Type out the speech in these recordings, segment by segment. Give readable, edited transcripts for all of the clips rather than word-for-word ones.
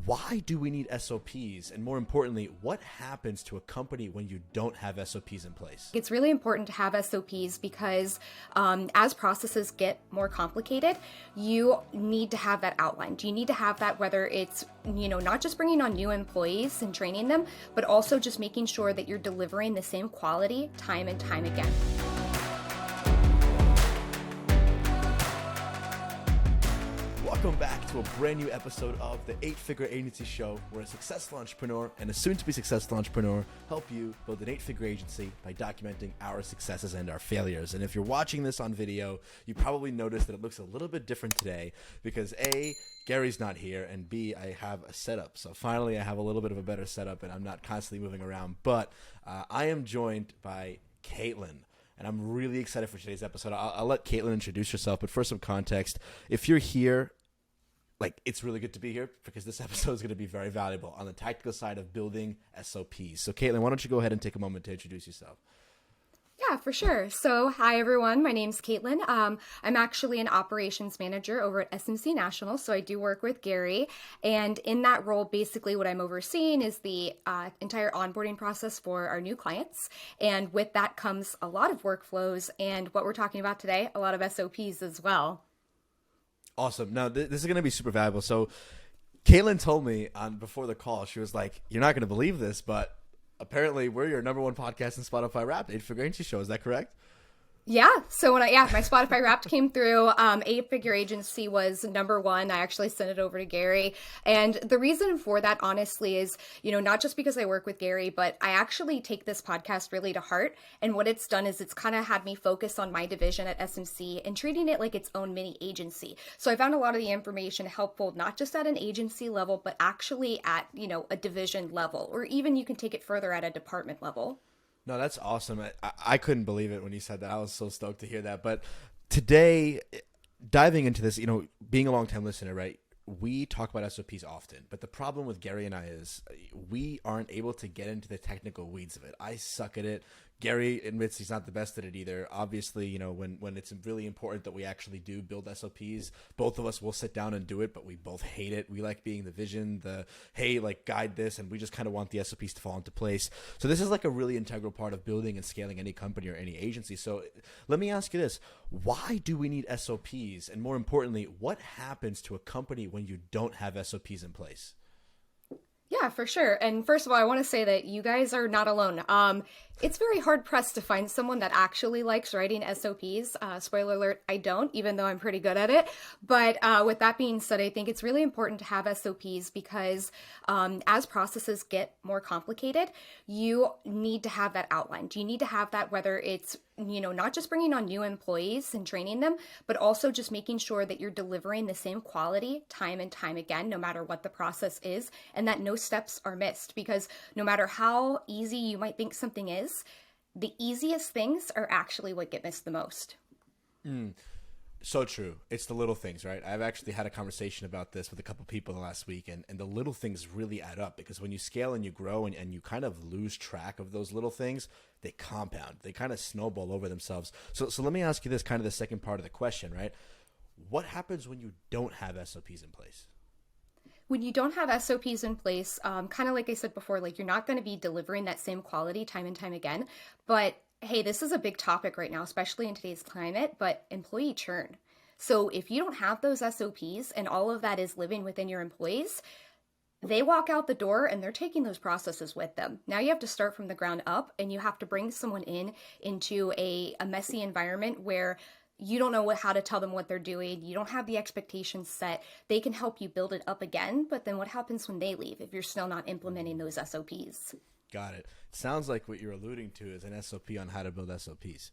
Why do we need SOPs? And more importantly, what happens to a company when you don't have SOPs in place? It's really important to have SOPs because as processes get more complicated, you need to have that outlined. You need to have that, whether it's, not just bringing on new employees and training them, but also just making sure that you're delivering the same quality time and time again. Welcome back to a brand new episode of the 8-Figure Agency Show, where a successful entrepreneur and a soon-to-be successful entrepreneur help you build an 8-figure agency by documenting our successes and our failures. And if you're watching this on video, you probably noticed that it looks a little bit different today because A, Gary's not here, and B, I have a setup. So finally, I have a little bit of a better setup, and I'm not constantly moving around. But I am joined by Caitlin. And I'm really excited for today's episode. I'll let Caitlin introduce herself, but for some context, if you're here, it's really good to be here because this episode is going to be very valuable on the tactical side of building SOPs. So Caitlin, why don't you go ahead and take a moment to introduce yourself? Yeah, for sure. So, hi everyone. My name's Caitlin. I'm actually an operations manager over at SMC National. So I do work with Gary. And in that role, basically what I'm overseeing is the entire onboarding process for our new clients. And with that comes a lot of workflows. And what we're talking about today, a lot of SOPs as well. Awesome. Now, this is going to be super valuable. So Caitlin told me before the call, she was like, you're not going to believe this, but apparently we're your number one podcast in Spotify Wrapped, 8-Figure Agency Show. Is that correct? Yeah. So my Spotify Wrapped came through. 8-Figure Agency was number one. I actually sent it over to Gary. And the reason for that, honestly, is, not just because I work with Gary, but I actually take this podcast really to heart. And what it's done is it's kind of had me focus on my division at SMC and treating it like its own mini agency. So I found a lot of the information helpful, not just at an agency level, but actually at, a division level, or even you can take it further at a department level. No, that's awesome. I couldn't believe it when you said that. I was so stoked to hear that. But today, diving into this, being a long-time listener, right, we talk about SOPs often. But the problem with Gary and I is we aren't able to get into the technical weeds of it. I suck at it. Gary admits he's not the best at it either. Obviously, when it's really important that we actually do build SOPs, both of us will sit down and do it, but we both hate it. We like being the vision, guide this, and we just kind of want the SOPs to fall into place. So this is like a really integral part of building and scaling any company or any agency. So let me ask you this. Why do we need SOPs? And more importantly, what happens to a company when you don't have SOPs in place? Yeah, for sure. And first of all, I want to say that you guys are not alone. It's very hard pressed to find someone that actually likes writing SOPs. Spoiler alert, I don't, even though I'm pretty good at it. But with that being said, I think it's really important to have SOPs because as processes get more complicated, you need to have that outlined. You need to have that, whether it's not just bringing on new employees and training them, but also just making sure that you're delivering the same quality time and time again, no matter what the process is, and that no steps are missed. Because no matter how easy you might think something is, the easiest things are actually what get missed the most. So true. It's the little things, right? I've actually had a conversation about this with a couple people the last week, and the little things really add up because when you scale and you grow and you kind of lose track of those little things, they compound. They kind of snowball over themselves. So let me ask you this, kind of the second part of the question, right? What happens when you don't have SOPs in place? When you don't have SOPs in place, kind of like I said before, you're not going to be delivering that same quality time and time again. But hey, this is a big topic right now, especially in today's climate, but employee churn. So if you don't have those SOPs and all of that is living within your employees, they walk out the door and they're taking those processes with them. Now you have to start from the ground up and you have to bring someone into a messy environment where you don't know how to tell them what they're doing. You don't have the expectations set. They can help you build it up again. But then what happens when they leave if you're still not implementing those SOPs? Got it. Sounds like what you're alluding to is an SOP on how to build SOPs.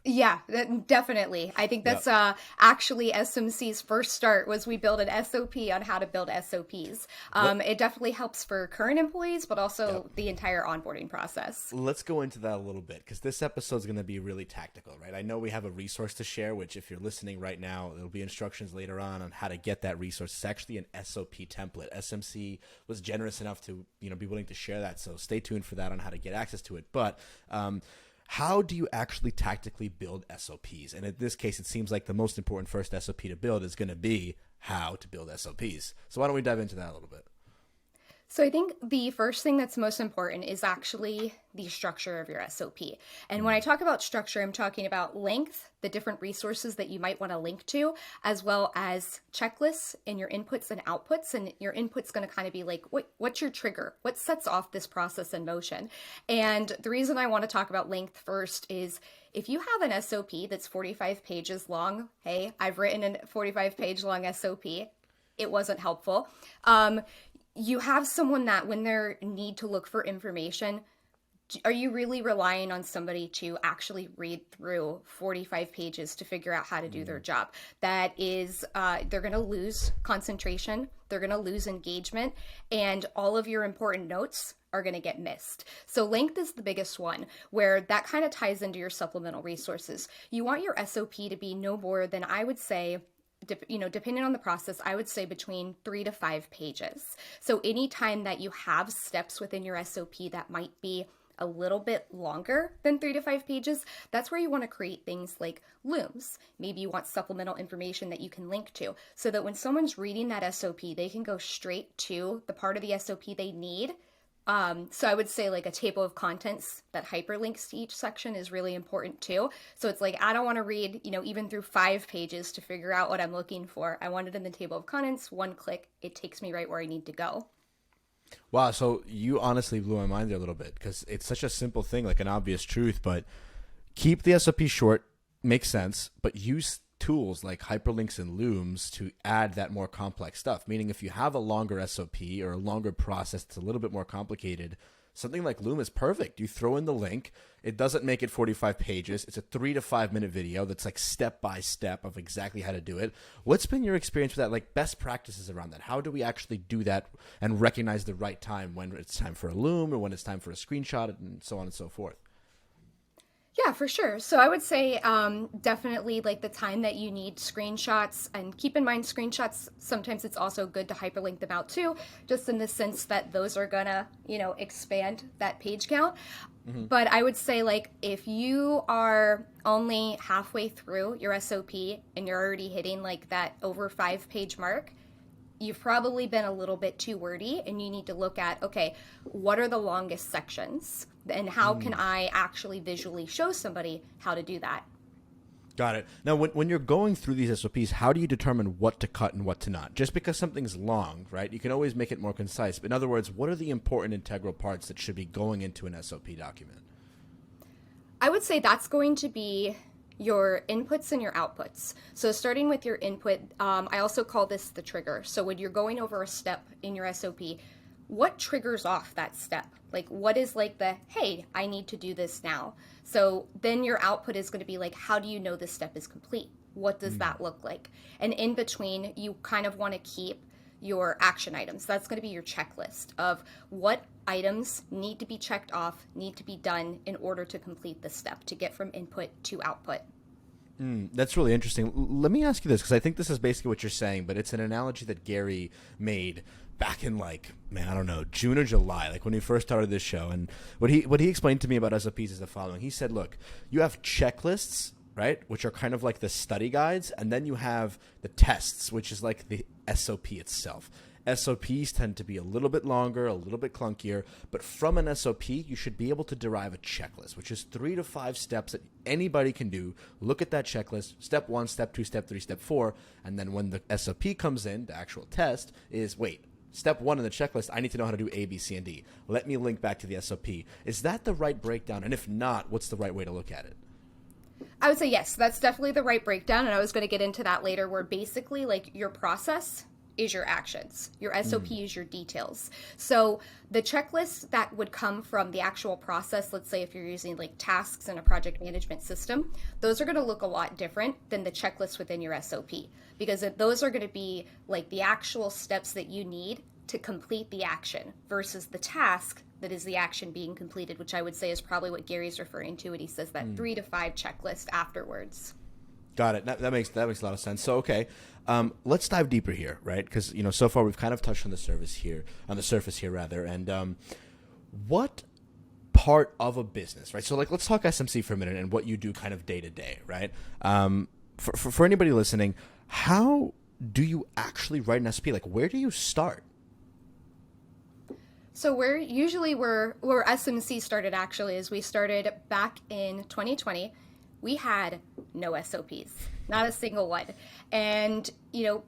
Yeah, definitely. I think that's actually SMC's first start was we built an SOP on how to build SOPs. It definitely helps for current employees, but also the entire onboarding process. Let's go into that a little bit because this episode is going to be really tactical, right? I know we have a resource to share, which if you're listening right now, there'll be instructions later on how to get that resource. It's actually an SOP template. SMC was generous enough to be willing to share that, so stay tuned for that on how to get access to it. But how do you actually tactically build SOPs? And in this case, it seems like the most important first SOP to build is going to be how to build SOPs. So why don't we dive into that a little bit? So I think the first thing that's most important is actually the structure of your SOP. And when I talk about structure, I'm talking about length, the different resources that you might want to link to, as well as checklists in your inputs and outputs. And your input's going to kind of be like, what's your trigger? What sets off this process in motion? And the reason I want to talk about length first is if you have an SOP that's 45 pages long, hey, I've written a 45-page long SOP. It wasn't helpful. You have someone that when they need to look for information, are you really relying on somebody to actually read through 45 pages to figure out how to do their job? That is, they're going to lose concentration, they're going to lose engagement, and all of your important notes are going to get missed. So length is the biggest one, where that kind of ties into your supplemental resources. You want your SOP to be no more than, I would say, depending on the process, I would say between 3 to 5 pages. So anytime that you have steps within your SOP that might be a little bit longer than 3 to 5 pages, that's where you want to create things like looms. Maybe you want supplemental information that you can link to so that when someone's reading that SOP, they can go straight to the part of the SOP they need. So I would say like a table of contents that hyperlinks to each section is really important too. So it's like, I don't want to read, even through 5 pages to figure out what I'm looking for. I want it in the table of contents, one click, it takes me right where I need to go. Wow. So you honestly blew my mind there a little bit because it's such a simple thing, like an obvious truth, but keep the SOP short, makes sense, but use tools like hyperlinks and looms to add that more complex stuff. Meaning if you have a longer SOP or a longer process that's a little bit more complicated, something like Loom is perfect. You throw in the link. It doesn't make it 45 pages. It's a 3 to 5 minute video that's like step by step of exactly how to do it. What's been your experience with that? Like best practices around that? How do we actually do that and recognize the right time when it's time for a Loom or when it's time for a screenshot and so on and so forth? Yeah, for sure. So I would say definitely like the time that you need screenshots, and keep in mind screenshots, sometimes it's also good to hyperlink them out too, just in the sense that those are gonna, expand that page count. But I would say like if you are only halfway through your SOP and you're already hitting like that over 5-page mark, you've probably been a little bit too wordy and you need to look at, okay, what are the longest sections and how can I actually visually show somebody how to do that? Got it. Now, when you're going through these SOPs, how do you determine what to cut and what to not? Just because something's long, right? You can always make it more concise. But in other words, what are the important integral parts that should be going into an SOP document? I would say that's going to be your inputs and your outputs. So starting with your input, I also call this the trigger. So when you're going over a step in your SOP, what triggers off that step? Like what is like the, hey, I need to do this now. So then your output is going to be like, how do you know this step is complete? What does that look like? And in between, you kind of want to keep your action items. That's going to be your checklist of what items need to be checked off, need to be done in order to complete the step to get from input to output. That's really interesting. Let me ask you this, because I think this is basically what you're saying, but it's an analogy that Gary made back in June or July, like when we first started this show. And what he explained to me about SOPs is the following. He said, look, you have checklists, right, which are kind of like the study guides, and then you have the tests, which is like the SOP itself. SOPs tend to be a little bit longer, a little bit clunkier, but from an SOP, you should be able to derive a checklist, which is 3 to 5 steps that anybody can do. Look at that checklist, step 1, step 2, step 3, step 4, and then when the SOP comes in, the actual test is, wait, step 1 in the checklist, I need to know how to do A, B, C, and D. Let me link back to the SOP. Is that the right breakdown? And if not, what's the right way to look at it? I would say yes, that's definitely the right breakdown, and I was going to get into that later, where basically like your process is your actions. Your SOP is your details. So the checklist that would come from the actual process, let's say if you're using like tasks in a project management system, those are going to look a lot different than the checklist within your SOP, because those are going to be like the actual steps that you need to complete the action versus the task that is the action being completed, which I would say is probably what Gary's referring to when he says that 3 to 5 checklist afterwards. Got it. That makes a lot of sense. So, okay, let's dive deeper here, right? Because so far we've kind of touched on the surface here, and what part of a business, right? So, like, let's talk SMC for a minute and what you do, kind of day to day, right? For anybody listening, how do you actually write an SOP? Like, where do you start? So where SMC started actually is we started back in 2020. We had no SOPs, not a single one. And,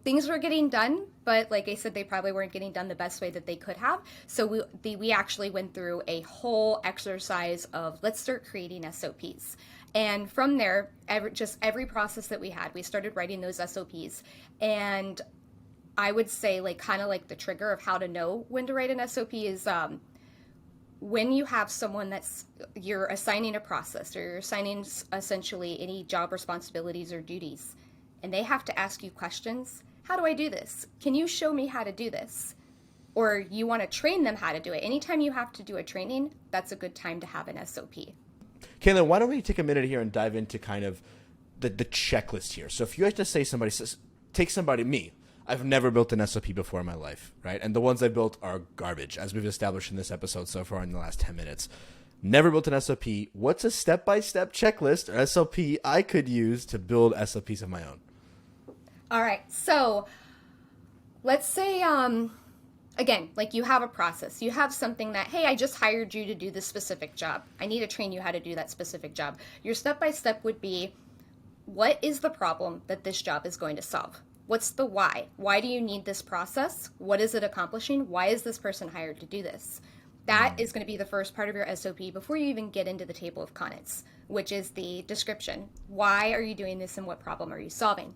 things were getting done, but like I said, they probably weren't getting done the best way that they could have. So we actually went through a whole exercise of let's start creating SOPs. And from there, every process that we had, we started writing those SOPs. And I would say kind of like the trigger of how to know when to write an SOP is when you have someone you're assigning a process or you're assigning essentially any job responsibilities or duties, and they have to ask you questions. How do I do this? Can you show me how to do this? Or you want to train them how to do it. Anytime you have to do a training, that's a good time to have an SOP. Caitlin, why don't we take a minute here and dive into kind of the checklist here. So if you had to say me, I've never built an SOP before in my life, right? And the ones I built are garbage, as we've established in this episode so far in the last 10 minutes. Never built an SOP. What's a step-by-step checklist or SOP I could use to build SOPs of my own? All right. So let's say, again, like you have a process. You have something that, hey, I just hired you to do this specific job. I need to train you how to do that specific job. Your step-by-step would be, what is the problem that this job is going to solve? What's the why? Why do you need this process? What is it accomplishing? Why is this person hired to do this? That is going to be the first part of your SOP before you even get into the table of contents, which is the description. Why are you doing this and what problem are you solving?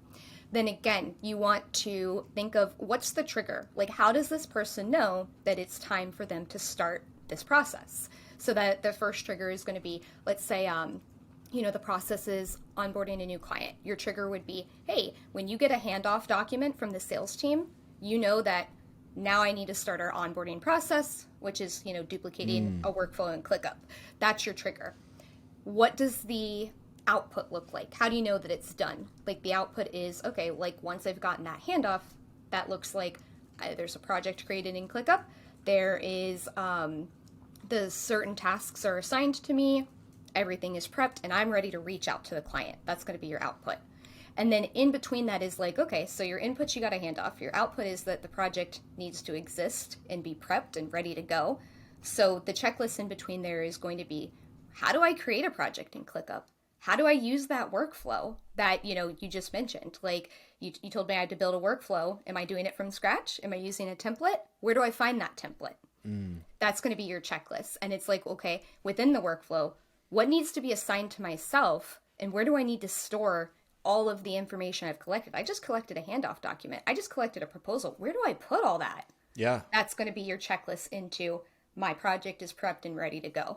Then again, you want to think of what's the trigger? Like, how does this person know that it's time for them to start this process? So that the first trigger is going to be, let's say, the process is onboarding a new client. Your trigger would be, hey, when you get a handoff document from the sales team, you know that now I need to start our onboarding process, which is, duplicating a workflow in ClickUp. That's your trigger. What does the output look like? How do you know that it's done? Like the output is, okay, like once I've gotten that handoff, that looks like there's a project created in ClickUp. There is the certain tasks are assigned to me. Everything is prepped and I'm ready to reach out to the client. That's going to be your output. And then in between that is like, okay, so your input, you got a handoff. Your output is that the project needs to exist and be prepped and ready to go. So the checklist in between there is going to be, how do I create a project in ClickUp? How do I use that workflow that, you just mentioned? Like you told me I had to build a workflow. Am I doing it from scratch? Am I using a template? Where do I find that template? That's going to be your checklist. And it's like, okay, within the workflow, what needs to be assigned to myself and where do I need to store all of the information I've collected? I just collected a handoff document. I just collected a proposal. Where do I put all that? Yeah. That's going to be your checklist into my project is prepped and ready to go.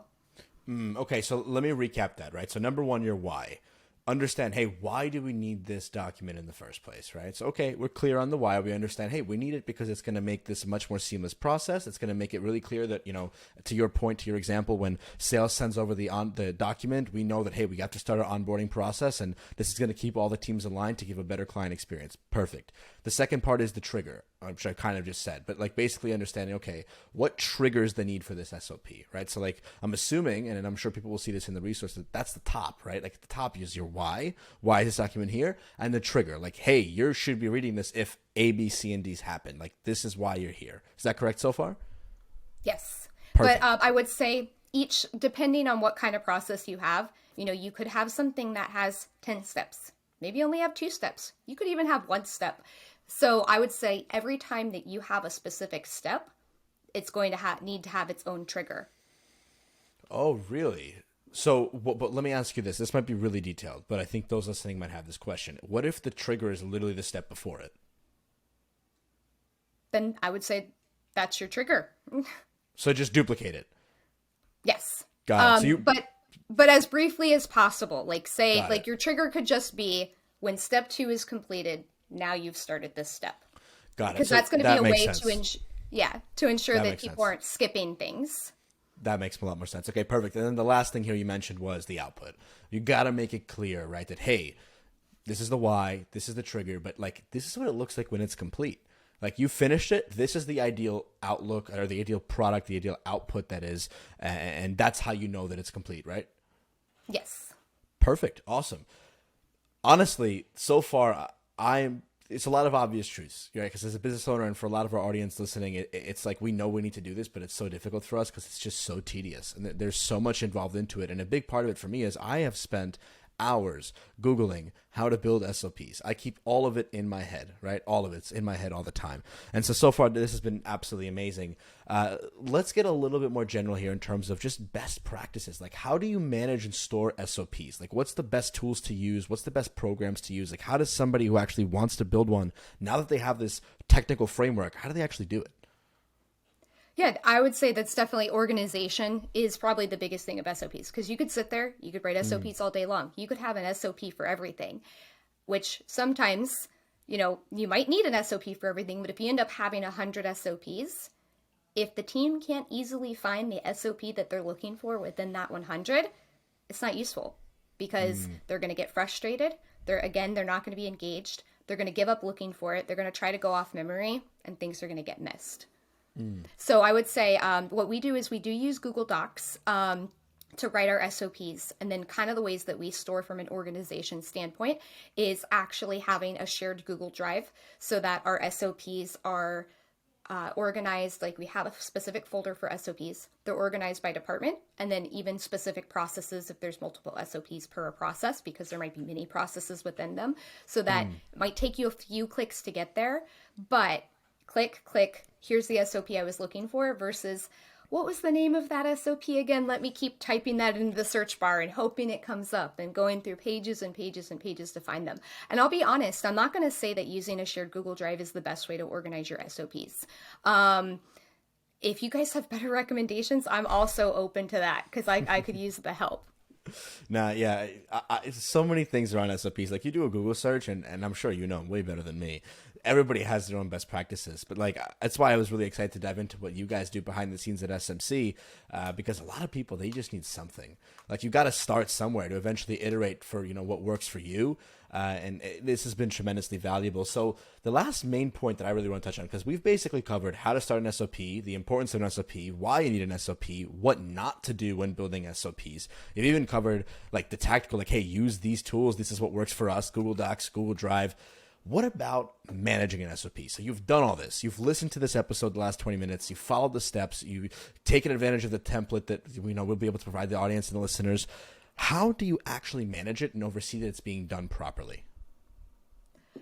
Okay, so let me recap that, right? So number one, your why. Understand, hey, why do we need this document in the first place, right? So, okay, we're clear on the why. We understand, hey, we need it because it's going to make this a much more seamless process. It's going to make it really clear that, to your point, to your example, when sales sends over the document, we know that, hey, we have to start our onboarding process, and this is going to keep all the teams aligned to give a better client experience. Perfect. The second part is the trigger, which I kind of just said, but like basically understanding, okay, what triggers the need for this SOP, right? So like I'm assuming, and I'm sure people will see this in the resource, that's the top, right? Like at the top is your why is this document here? And the trigger, like, hey, you should be reading this if A, B, C, and D's happen. Like this is why you're here. Is that correct so far? Yes. Perfect. But I would say each, depending on what kind of process you have, you could have something that has 10 steps. Maybe you only have 2 steps. You could even have 1 step. So I would say every time that you have a specific step, it's going to need to have its own trigger. Oh, really? So, but let me ask you this. This might be really detailed, but I think those listening might have this question. What if the trigger is literally the step before it? Then I would say that's your trigger. So just duplicate it. Yes. Got it. So but as briefly as possible, like say, like your trigger could just be when step 2 is completed, now you've started this step. Got it. Because that's going to be a way to ensure that people aren't skipping things. That makes a lot more sense. Okay, perfect. And then the last thing here you mentioned was the output. You got to make it clear, right, that, hey, this is the why, this is the trigger, but like this is what it looks like when it's complete. Like you finished it. This is the ideal outlook or the ideal product, the ideal output that is. And that's how you know that it's complete, right? Yes. Perfect. Awesome. Honestly, so far, I'm it's a lot of obvious truths, right? Because as a business owner and for a lot of our audience listening, it's like we know we need to do this, but it's so difficult for us because it's just so tedious and there's so much involved into it. And a big part of it for me is I have spent hours Googling how to build SOPs. I keep all of it in my head, right? All of it's in my head all the time. And so far, this has been absolutely amazing. Let's get a little bit more general here in terms of just best practices. Like, how do you manage and store SOPs? Like, what's the best tools to use? What's the best programs to use? Like, how does somebody who actually wants to build one, now that they have this technical framework, how do they actually do it? Yeah, I would say that's definitely organization is probably the biggest thing of SOPs, because you could sit there, you could write SOPs all day long. You could have an SOP for everything, which sometimes, you might need an SOP for everything, but if you end up having 100 SOPs, if the team can't easily find the SOP that they're looking for within that 100, it's not useful because they're going to get frustrated. They're not going to be engaged. They're going to give up looking for it. They're going to try to go off memory and things are going to get missed. So I would say what we do is we do use Google Docs to write our SOPs. And then kind of the ways that we store from an organization standpoint is actually having a shared Google Drive so that our SOPs are organized. Like we have a specific folder for SOPs. They're organized by department and then even specific processes if there's multiple SOPs per process, because there might be many processes within them. So that it might take you a few clicks to get there, but click, here's the SOP I was looking for versus what was the name of that SOP again? Let me keep typing that into the search bar and hoping it comes up and going through pages and pages and pages to find them. And I'll be honest, I'm not going to say that using a shared Google Drive is the best way to organize your SOPs. If you guys have better recommendations, I'm also open to that because I could use the help. Nah, yeah, so many things around SOPs. Like you do a Google search, and I'm sure you know way better than me. Everybody has their own best practices, but like that's why I was really excited to dive into what you guys do behind the scenes at SMC, because a lot of people, they just need something. Like you got to start somewhere to eventually iterate for what works for you. This has been tremendously valuable. So the last main point that I really want to touch on, because we've basically covered how to start an SOP, the importance of an SOP, why you need an SOP, what not to do when building SOPs. You've even covered like the tactical, like, hey, use these tools. This is what works for us, Google Docs, Google Drive. What about managing an SOP? So you've done all this. You've listened to this episode the last 20 minutes. You've followed the steps. You've taken advantage of the template that we'll be able to provide the audience and the listeners. How do you actually manage it and oversee that it's being done properly?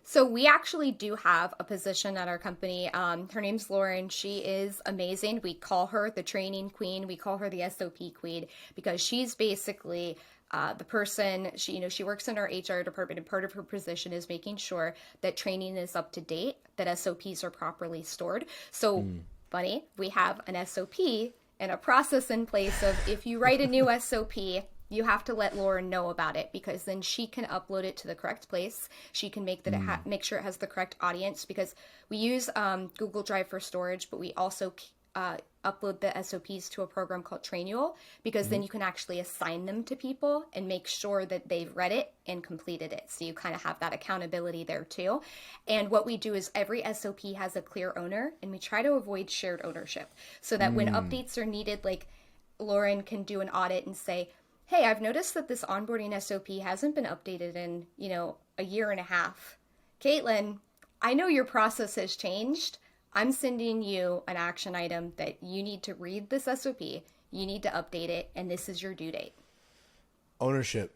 So we actually do have a position at our company. Her name's Lauren. She is amazing. We call her the training queen. We call her the SOP queen because she's basically the person. She works in our HR department, and part of her position is making sure that training is up to date, that SOPs are properly stored. So funny, we have an SOP and a process in place of if you write a new SOP, you have to let Lauren know about it because then she can upload it to the correct place. She can make that make sure it has the correct audience because we use Google Drive for storage, but we also upload the SOPs to a program called Trainual because then you can actually assign them to people and make sure that they've read it and completed it. So you kind of have that accountability there too. And what we do is every SOP has a clear owner, and we try to avoid shared ownership so that when updates are needed, like Lauren can do an audit and say, hey, I've noticed that this onboarding SOP hasn't been updated in, a year and a half. Caitlin, I know your process has changed. I'm sending you an action item that you need to read this SOP, you need to update it, and this is your due date. Ownership.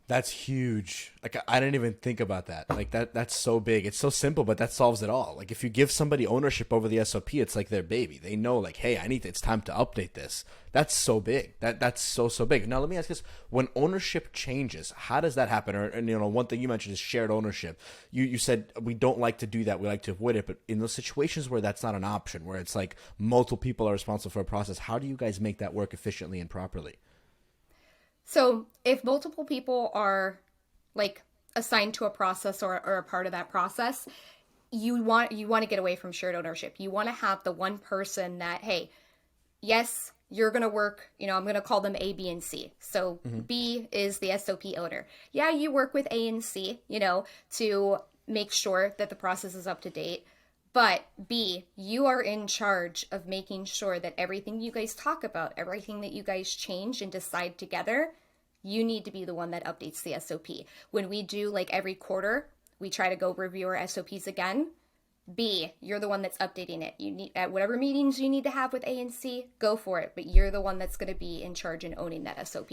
That's huge. Like I didn't even think about that. Like that's so big. It's so simple, but that solves it all. Like if you give somebody ownership over the SOP, it's like their baby. They know like, hey, it's time to update this. That's so big. That's so big. Now let me ask this. When ownership changes, how does that happen? Or one thing you mentioned is shared ownership. You said we don't like to do that. We like to avoid it. But in those situations where that's not an option, where it's like multiple people are responsible for a process, how do you guys make that work efficiently and properly? So if multiple people are like assigned to a process or a part of that process, you want to get away from shared ownership. You want to have the one person that, hey, yes, you're going to work, I'm going to call them A, B, and C. So B is the SOP owner. Yeah, you work with A and C, to make sure that the process is up to date. But B, you are in charge of making sure that everything you guys talk about, everything that you guys change and decide together, you need to be the one that updates the SOP. When we do like every quarter, we try to go review our SOPs again. B, you're the one that's updating it. You need, at whatever meetings you need to have with A and C, go for it. But you're the one that's going to be in charge and owning that SOP.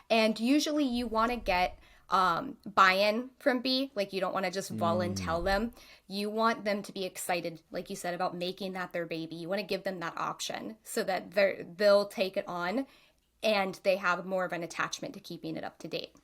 And usually you want to get buy-in from B. Like, you don't want to just volunteer them. You want them to be excited, like you said, about making that their baby. You want to give them that option so that they'll take it on and they have more of an attachment to keeping it up to date.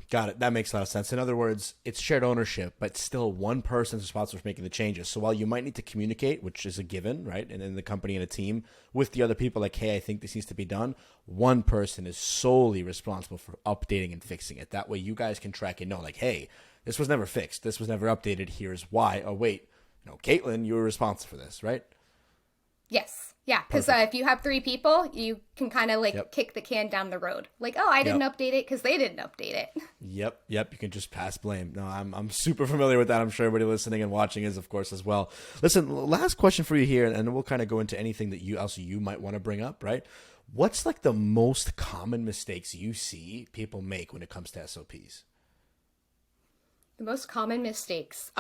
Got it. That makes a lot of sense. In other words, it's shared ownership, but still one person's responsible for making the changes. So while you might need to communicate, which is a given, right, and in the company and a team with the other people, like, hey, I think this needs to be done, one person is solely responsible for updating and fixing it. That way you guys can track and know, like, hey, this was never fixed. This was never updated. Here's why. Oh, wait, Caitlin, you were responsible for this, right? Yes. Yeah, because if you have 3 people, you can kind of kick the can down the road. Like, oh, I didn't update it because they didn't update it. Yep. You can just pass blame. No, I'm super familiar with that. I'm sure everybody listening and watching is, of course, as well. Listen, last question for you here, and we'll kind of go into anything that you might want to bring up, right? What's like the most common mistakes you see people make when it comes to SOPs? The most common mistakes.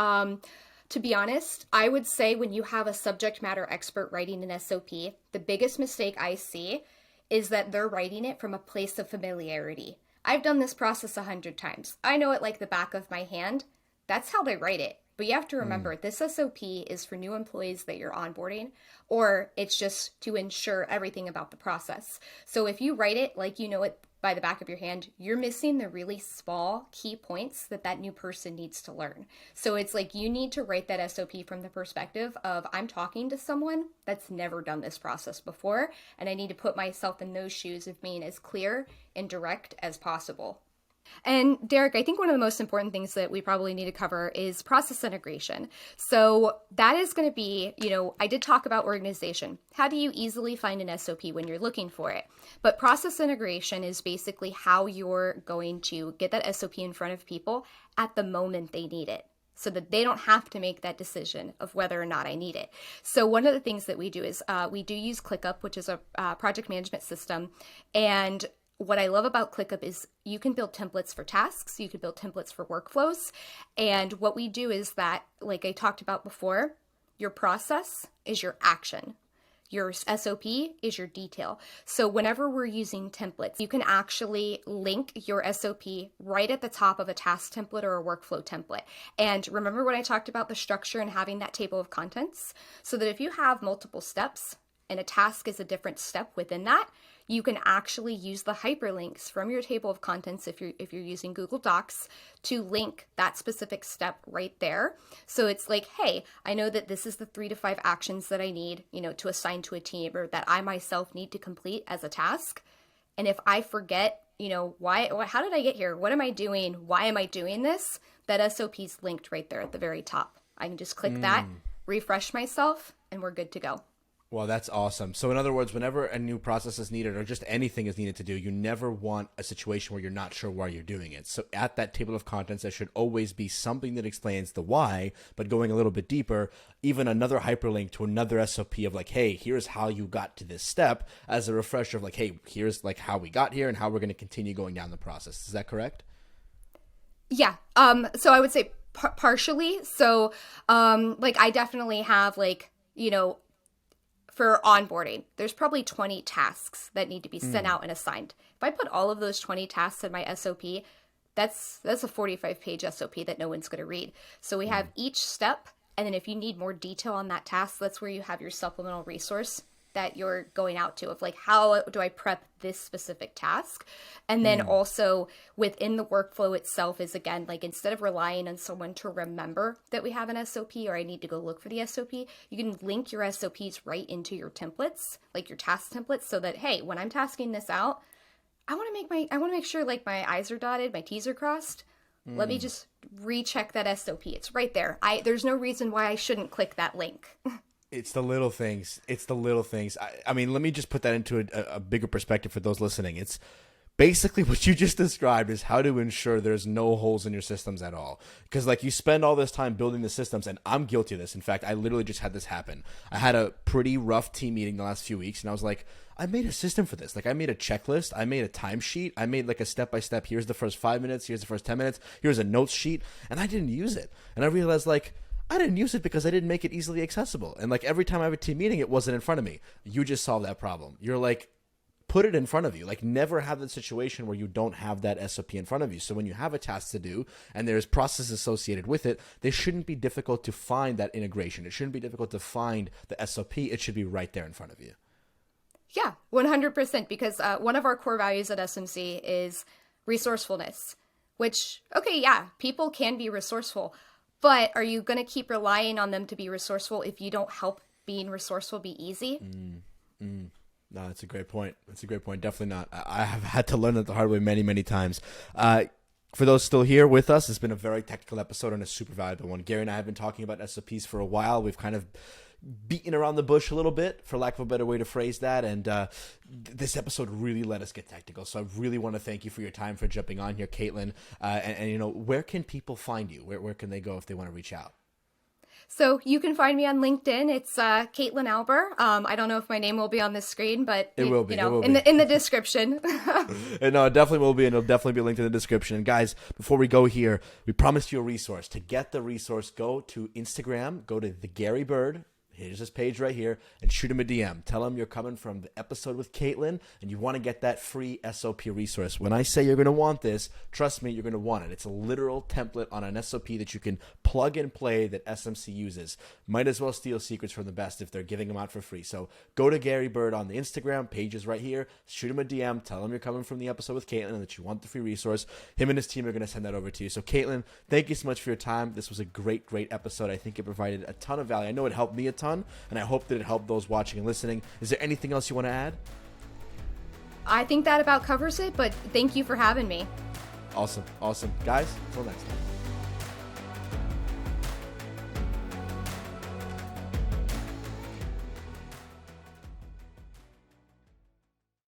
To be honest, I would say when you have a subject matter expert writing an SOP, the biggest mistake I see is that they're writing it from a place of familiarity. I've done this process 100 times. I know it like the back of my hand. That's how they write it. But you have to remember, this SOP is for new employees that you're onboarding, or it's just to ensure everything about the process. So if you write it like you know it by the back of your hand, you're missing the really small key points that new person needs to learn. So it's like you need to write that SOP from the perspective of, I'm talking to someone that's never done this process before, and I need to put myself in those shoes of being as clear and direct as possible. And Derrik, I think one of the most important things that we probably need to cover is process integration. So that is going to be, I did talk about organization. How do you easily find an SOP when you're looking for it? But process integration is basically how you're going to get that SOP in front of people at the moment they need it, so that they don't have to make that decision of whether or not I need it. So one of the things that we do is we do use ClickUp, which is a project management system. And what I love about ClickUp is you can build templates for tasks, you can build templates for workflows. And what we do is that, like I talked about before, your process is your action. Your SOP is your detail. So whenever we're using templates, you can actually link your SOP right at the top of a task template or a workflow template. And remember when I talked about the structure and having that table of contents? So that if you have multiple steps and a task is a different step within that, you can actually use the hyperlinks from your table of contents if you're using Google Docs to link that specific step right there. So it's like, hey, I know that this is the 3 to 5 actions that I need, to assign to a team, or that I myself need to complete as a task. And if I forget, how did I get here? What am I doing? Why am I doing this? That SOP is linked right there at the very top. I can just click that, refresh myself, and we're good to go. Well, that's awesome. So in other words, whenever a new process is needed or just anything is needed to do, you never want a situation where you're not sure why you're doing it. So at that table of contents, there should always be something that explains the why, but going a little bit deeper, even another hyperlink to another SOP of like, hey, here's how you got to this step, as a refresher of like, hey, here's like how we got here and how we're going to continue going down the process. Is that correct? Yeah. So I would say partially. So I definitely have for onboarding, there's probably 20 tasks that need to be sent out and assigned. If I put all of those 20 tasks in my SOP, that's a 45-page SOP that no one's going to read. So we have each step, and then if you need more detail on that task, that's where you have your supplemental resource that you're going out to, of like, how do I prep this specific task? And then also within the workflow itself is, again, like, instead of relying on someone to remember that we have an SOP or I need to go look for the SOP, you can link your SOPs right into your templates, like your task templates, so that, hey, when I'm tasking this out, I want to make sure like my I's are dotted, my T's are crossed. Let me just recheck that SOP. It's right there. There's no reason why I shouldn't click that link. It's the little things. I mean, let me just put that into a bigger perspective for those listening. It's basically what you just described is how to ensure there's no holes in your systems at all. Because like you spend all this time building the systems, and I'm guilty of this. In fact, I literally just had this happen. I had a pretty rough team meeting the last few weeks, and I was like, I made a system for this. Like I made a checklist, I made a timesheet, I made like a step-by-step. Here's the first 5 minutes, here's the first 10 minutes, here's a notes sheet, and I didn't use it. And I realized like, I didn't use it because I didn't make it easily accessible. And like every time I have a team meeting, it wasn't in front of me. You just solved that problem. You're like, put it in front of you. Like never have the situation where you don't have that SOP in front of you. So when you have a task to do and there's process associated with it, they shouldn't be difficult to find that integration. It shouldn't be difficult to find the SOP. It should be right there in front of you. Yeah, 100%. Because one of our core values at SMC is resourcefulness, which, okay, yeah, people can be resourceful, but are you going to keep relying on them to be resourceful if you don't help being resourceful be easy? No, that's a great point. That's a great point. Definitely not. I have had to learn that the hard way many, many times. For those still here with us, it's been a very technical episode and a super valuable one. Gary and I have been talking about SOPs for a while. We've kind of beaten around the bush a little bit, for lack of a better way to phrase that. And this episode really let us get technical. So I really want to thank you for your time, for jumping on here, Caitlin. And you know, where can people find you? Where can they go if they want to reach out? So you can find me on LinkedIn. It's Caitlin Alber. I don't know if my name will be on this screen, but it will be. You know, it will be. in the description. And no, it definitely will be, and it'll definitely be linked in the description. And guys, before we go here, we promised you a resource. To get the resource, go to Instagram, go to the Gary Bird. Here's his page right here, and shoot him a DM. Tell him you're coming from the episode with Caitlin, and you want to get that free SOP resource. When I say you're going to want this, trust me, you're going to want it. It's a literal template on an SOP that you can plug and play that SMC uses. Might as well steal secrets from the best if they're giving them out for free. So go to Gary Bird on the Instagram, page is right here. Shoot him a DM. Tell him you're coming from the episode with Caitlin and that you want the free resource. Him and his team are going to send that over to you. So Caitlin, thank you so much for your time. This was a great, great episode. I think it provided a ton of value. I know it helped me a ton, and I hope that it helped those watching and listening. Is there anything else you want to add? I think that about covers it, but thank you for having me. Awesome. Guys, until next time.